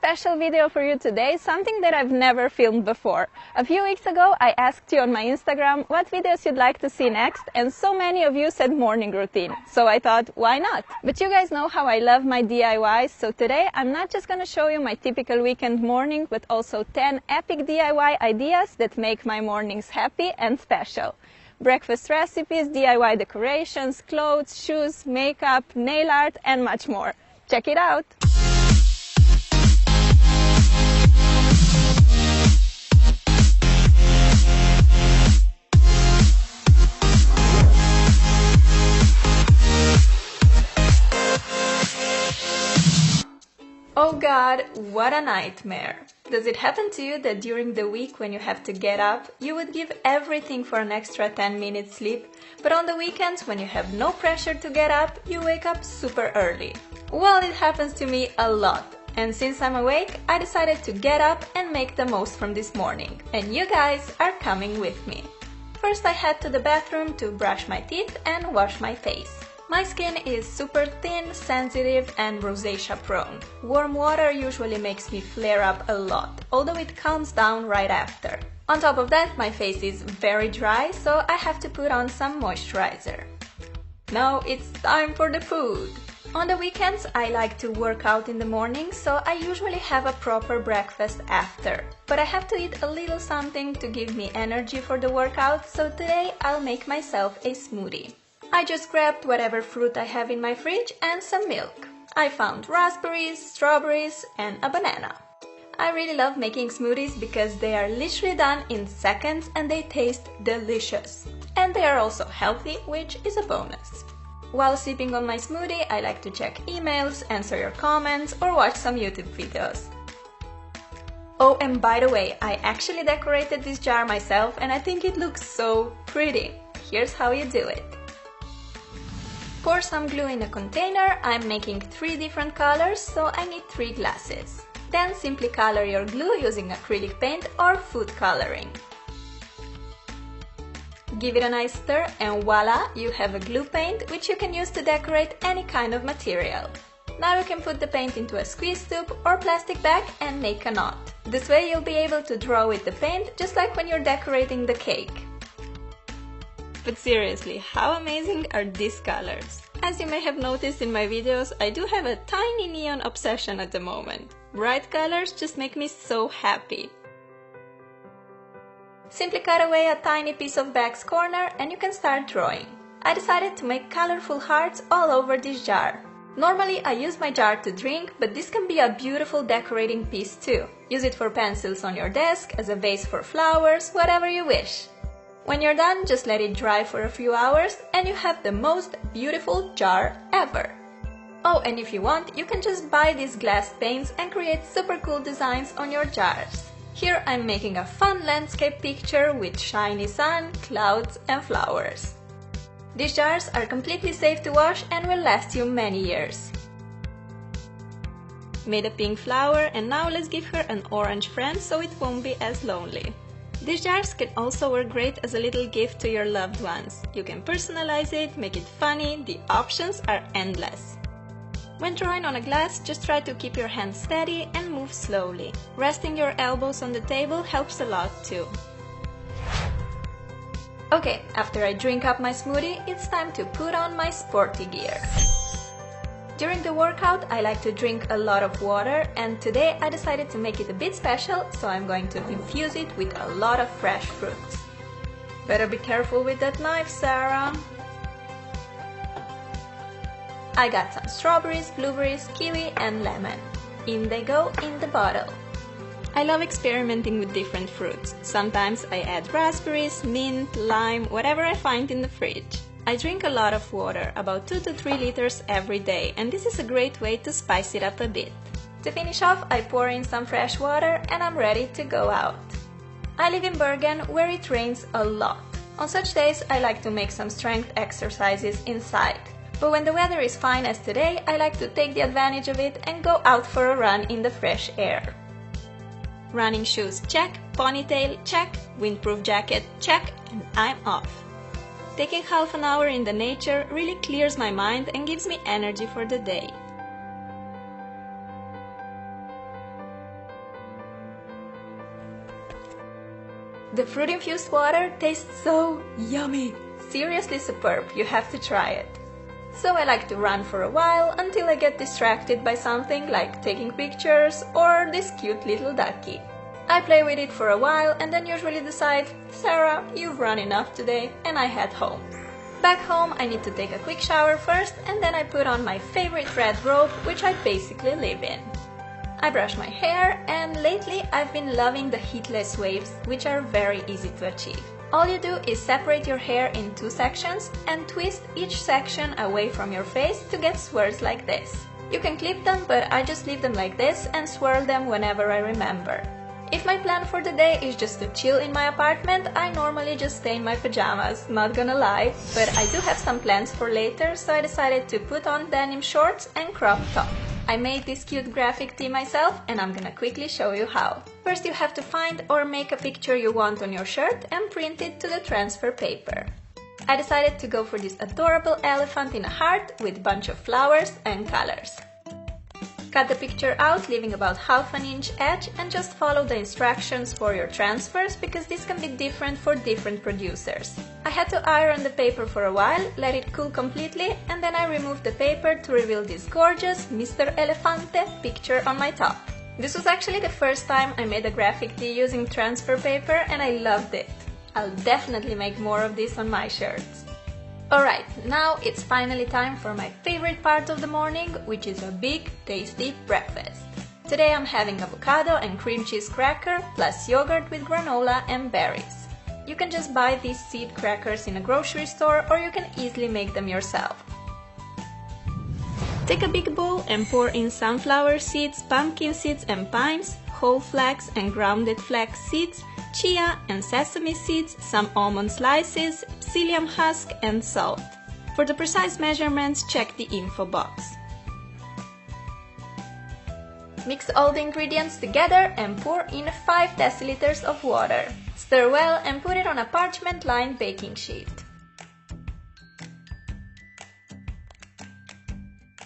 special video for you today, something that I've never filmed before. A few weeks ago, I asked you on my Instagram what videos you'd like to see next, and so many of you said morning routine. So I thought, why not? But you guys know how I love my DIYs, so today I'm not just gonna show you my typical weekend morning, but also 10 epic DIY ideas that make my mornings happy and special. Breakfast recipes, DIY decorations, clothes, shoes, makeup, nail art, and much more. Check it out! Oh God, what a nightmare! Does it happen to you that during the week when you have to get up, you would give everything for an extra 10 minutes sleep, but on the weekends when you have no pressure to get up, you wake up super early? Well, it happens to me a lot, and since I'm awake, I decided to get up and make the most from this morning, and you guys are coming with me. First, I head to the bathroom to brush my teeth and wash my face. My skin is super thin, sensitive, and rosacea prone. Warm water usually makes me flare up a lot, although it calms down right after. On top of that, my face is very dry, so I have to put on some moisturizer. Now it's time for the food! On the weekends, I like to work out in the morning, so I usually have a proper breakfast after. But I have to eat a little something to give me energy for the workout, so today I'll make myself a smoothie. I just grabbed whatever fruit I have in my fridge and some milk. I found raspberries, strawberries, and a banana. I really love making smoothies because they are literally done in seconds and they taste delicious. And they are also healthy, which is a bonus. While sipping on my smoothie, I like to check emails, answer your comments, or watch some YouTube videos. Oh, and by the way, I actually decorated this jar myself and I think it looks so pretty. Here's how you do it. Pour some glue in a container. I'm making 3 different colors, so I need 3 glasses. Then simply color your glue using acrylic paint or food coloring. Give it a nice stir and voila, you have a glue paint which you can use to decorate any kind of material. Now you can put the paint into a squeeze tube or plastic bag and make a knot. This way you'll be able to draw with the paint just like when you're decorating the cake. But seriously, how amazing are these colors? As you may have noticed in my videos, I do have a tiny neon obsession at the moment. Bright colors just make me so happy. Simply cut away a tiny piece of bag's corner and you can start drawing. I decided to make colorful hearts all over this jar. Normally I use my jar to drink, but this can be a beautiful decorating piece too. Use it for pencils on your desk, as a vase for flowers, whatever you wish. When you're done, just let it dry for a few hours and you have the most beautiful jar ever. Oh, and if you want, you can just buy these glass paints and create super cool designs on your jars. Here I'm making a fun landscape picture with shiny sun, clouds, and flowers. These jars are completely safe to wash and will last you many years. Made a pink flower and now let's give her an orange friend so it won't be as lonely. These jars can also work great as a little gift to your loved ones. You can personalize it, make it funny, the options are endless. When drawing on a glass, just try to keep your hands steady and move slowly. Resting your elbows on the table helps a lot too. Okay, after I drink up my smoothie, it's time to put on my sporty gear. During the workout, I like to drink a lot of water, and today I decided to make it a bit special, so I'm going to infuse it with a lot of fresh fruits. Better be careful with that knife, Sarah! I got some strawberries, blueberries, kiwi, and lemon. In they go in the bottle. I love experimenting with different fruits. Sometimes I add raspberries, mint, lime, whatever I find in the fridge. I drink a lot of water, about 2 to 3 liters every day, and this is a great way to spice it up a bit. To finish off, I pour in some fresh water and I'm ready to go out. I live in Bergen, where it rains a lot. On such days, I like to make some strength exercises inside. But when the weather is fine as today, I like to take the advantage of it and go out for a run in the fresh air. Running shoes, check. Ponytail, check. Windproof jacket, check. And I'm off. Taking half an hour in the nature really clears my mind and gives me energy for the day. The fruit-infused water tastes so yummy! Seriously superb, you have to try it. So I like to run for a while until I get distracted by something like taking pictures or this cute little ducky. I play with it for a while and then usually decide, Sarah, you've run enough today, and I head home. Back home I need to take a quick shower first and then I put on my favorite red robe, which I basically live in. I brush my hair and lately I've been loving the heatless waves, which are very easy to achieve. All you do is separate your hair in 2 sections and twist each section away from your face to get swirls like this. You can clip them, but I just leave them like this and swirl them whenever I remember. If my plan for the day is just to chill in my apartment, I normally just stay in my pajamas, not gonna lie, but I do have some plans for later, so I decided to put on denim shorts and crop top. I made this cute graphic tee myself and I'm gonna quickly show you how. First you have to find or make a picture you want on your shirt and print it to the transfer paper. I decided to go for this adorable elephant in a heart with a bunch of flowers and colors. Cut the picture out, leaving about ½ inch edge, and just follow the instructions for your transfers because this can be different for different producers. I had to iron the paper for a while, let it cool completely, and then I removed the paper to reveal this gorgeous Mr. Elefante picture on my top. This was actually the first time I made a graphic tee using transfer paper and I loved it. I'll definitely make more of this on my shirts. Alright, now it's finally time for my favorite part of the morning, which is a big, tasty breakfast. Today I'm having avocado and cream cheese cracker plus yogurt with granola and berries. You can just buy these seed crackers in a grocery store or you can easily make them yourself. Take a big bowl and pour in sunflower seeds, pumpkin seeds and pines, whole flax and grounded flax seeds, chia and sesame seeds, some almond slices, psyllium husk and salt. For the precise measurements, check the info box. Mix all the ingredients together and pour in 5 deciliters of water. Stir well and put it on a parchment-lined baking sheet.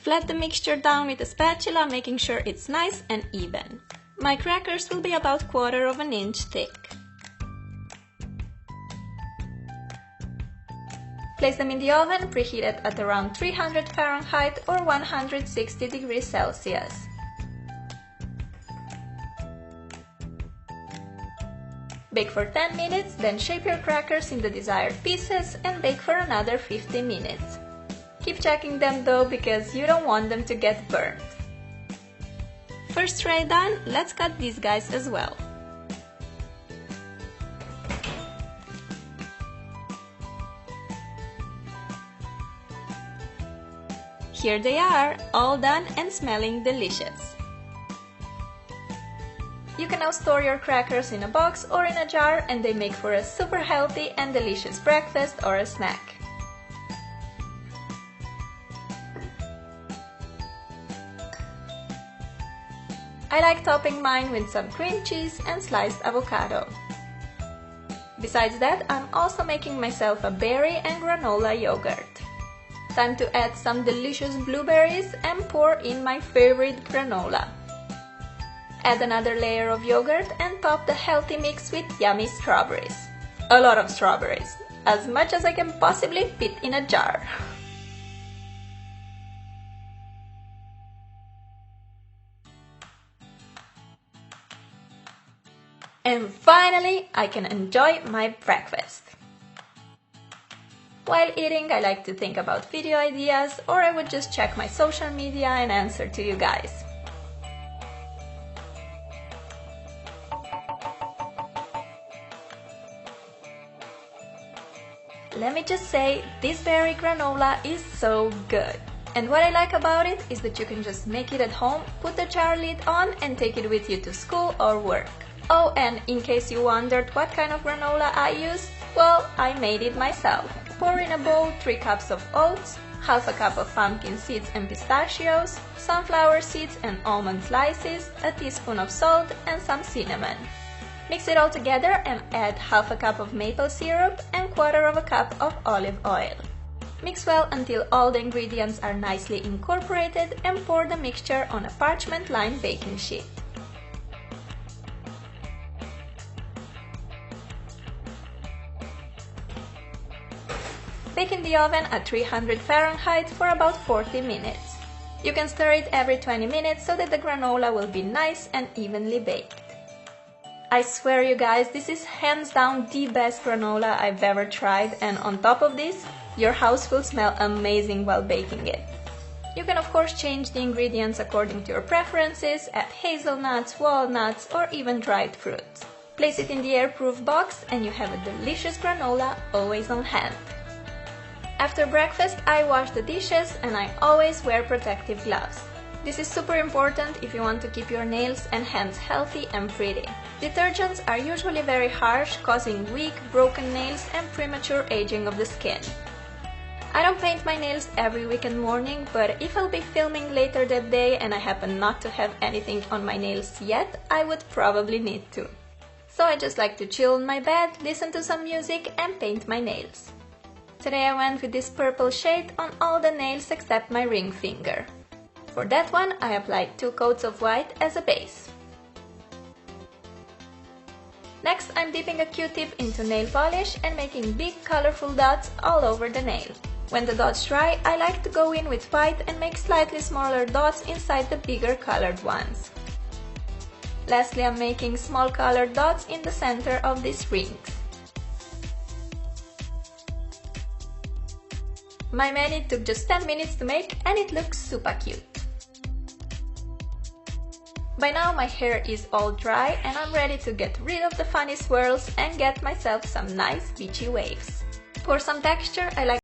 Flat the mixture down with a spatula, making sure it's nice and even. My crackers will be about 1/4 inch thick. Place them in the oven, preheated at around 300 Fahrenheit or 160 degrees Celsius. Bake for 10 minutes, then shape your crackers in the desired pieces and bake for another 50 minutes. Keep checking them though, because you don't want them to get burnt. First tray done, let's cut these guys as well. Here they are, all done and smelling delicious. You can now store your crackers in a box or in a jar and they make for a super healthy and delicious breakfast or a snack. I like topping mine with some cream cheese and sliced avocado. Besides that, I'm also making myself a berry and granola yogurt. Time to add some delicious blueberries and pour in my favorite granola. Add another layer of yogurt and top the healthy mix with yummy strawberries. A lot of strawberries, as much as I can possibly fit in a jar. And finally, I can enjoy my breakfast. While eating, I like to think about video ideas, or I would just check my social media and answer to you guys. Let me just say, this berry granola is so good. And what I like about it is that you can just make it at home, put the jar lid on and take it with you to school or work. Oh, and in case you wondered what kind of granola I use, well, I made it myself. Pour in a bowl 3 cups of oats, ½ cup of pumpkin seeds and pistachios, sunflower seeds and almond slices, a teaspoon of salt and some cinnamon. Mix it all together and add ½ cup of maple syrup and 1/4 cup of olive oil. Mix well until all the ingredients are nicely incorporated and pour the mixture on a parchment-lined baking sheet. Bake in the oven at 300 Fahrenheit for about 40 minutes. You can stir it every 20 minutes so that the granola will be nice and evenly baked. I swear you guys, this is hands down the best granola I've ever tried, and on top of this, your house will smell amazing while baking it. You can of course change the ingredients according to your preferences, add hazelnuts, walnuts, or even dried fruits. Place it in the airproof box and you have a delicious granola always on hand. After breakfast, I wash the dishes and I always wear protective gloves. This is super important if you want to keep your nails and hands healthy and pretty. Detergents are usually very harsh, causing weak, broken nails and premature aging of the skin. I don't paint my nails every weekend morning, but if I'll be filming later that day and I happen not to have anything on my nails yet, I would probably need to. So I just like to chill on my bed, listen to some music and paint my nails. Today I went with this purple shade on all the nails except my ring finger. For that one, I applied 2 coats of white as a base. Next, I'm dipping a Q-tip into nail polish and making big colorful dots all over the nail. When the dots dry, I like to go in with white and make slightly smaller dots inside the bigger colored ones. Lastly, I'm making small colored dots in the center of these rings. My mani took just 10 minutes to make and it looks super cute. By now my hair is all dry and I'm ready to get rid of the funny swirls and get myself some nice beachy waves. For some texture, I like